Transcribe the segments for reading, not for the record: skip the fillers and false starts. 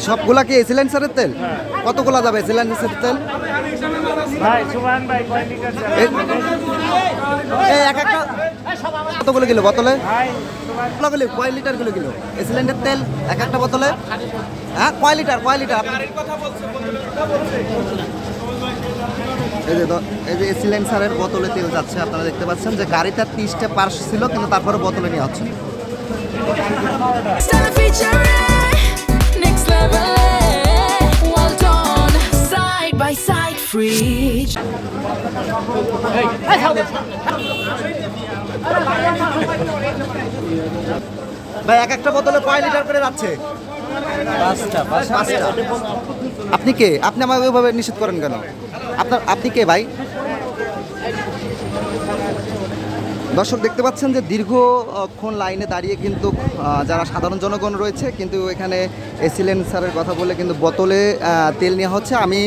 সবগুলা কি সিলেন্সারের তেল? কতগুলা যাবে সিলেন্সারের তেল? এক একটা কতগুলো কিলো বোতলে? কয় লিটার কিলো সিলিন্ডার তেল এক একটা বোতলে? হ্যাঁ, কয় লিটার এই যে সিলেন্সারের বোতলে তেল যাচ্ছে। আপনারা দেখতে পাচ্ছেন যে গাড়িতে 30টা পার্স ছিল, কিন্তু তারপরে বোতলে নিয়ে হচ্ছে। ভাই এক একটা বোতলে কয় লিটার করে যাচ্ছে? 5টা। আপনি কে? আপনি আমাকে ওইভাবে নিষেধ করেন কেন? আপনি কে ভাই? দর্শক দেখতে পাচ্ছেন যে দীর্ঘক্ষণ লাইনে দাঁড়িয়ে কিন্তু যারা সাধারণ জনগণ রয়েছে, কিন্তু এখানে সিলেন্সারের কথা বলে কিন্তু বোতলে তেল নেওয়া হচ্ছে। আমি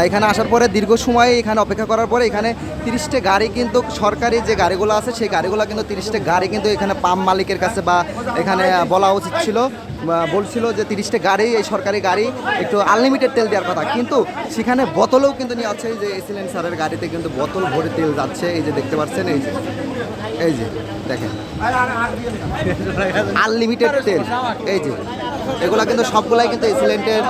এখানে আসার পরে দীর্ঘ সময় এখানে অপেক্ষা করার পরে এখানে 30টা গাড়ি কিন্তু সরকারি যে গাড়িগুলো আছে সেই গাড়িগুলো কিন্তু 30টা গাড়ি কিন্তু এখানে পাম্প মালিকের কাছে বা এখানে বলা উচিত ছিল, বলছিল যে 30টা গাড়ি, এই সরকারি গাড়ি একটু আনলিমিটেড তেল দেওয়ার কথা, কিন্তু সেখানে বোতলেও কিন্তু নিয়ে যাচ্ছে। এই যে সিলেন্সারের গাড়িতে কিন্তু বোতল ভরে তেল যাচ্ছে। এই যে দেখতে পাচ্ছেন, এই যে দেখেন আনলিমিটেড তেল। এই যে এগুলা কিন্তু সবগুলাই কিন্তু এসিলেন্টের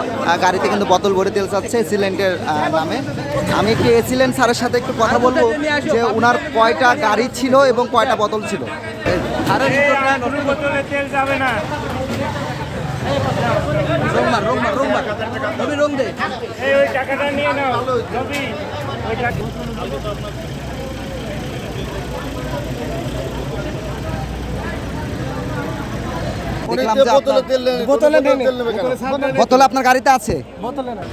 গাড়িতে কিন্তু বোতল ভরে তেল যাচ্ছে এসিলেন্টের নামে। আমি একটু এসিলেন্ট স্যারের সাথে একটু কথা বলবো যে ওনার কয়টা গাড়ি ছিল এবং কয়টা বোতল ছিল। বোতলে আপনার গাড়িতে আছে? বোতলে না।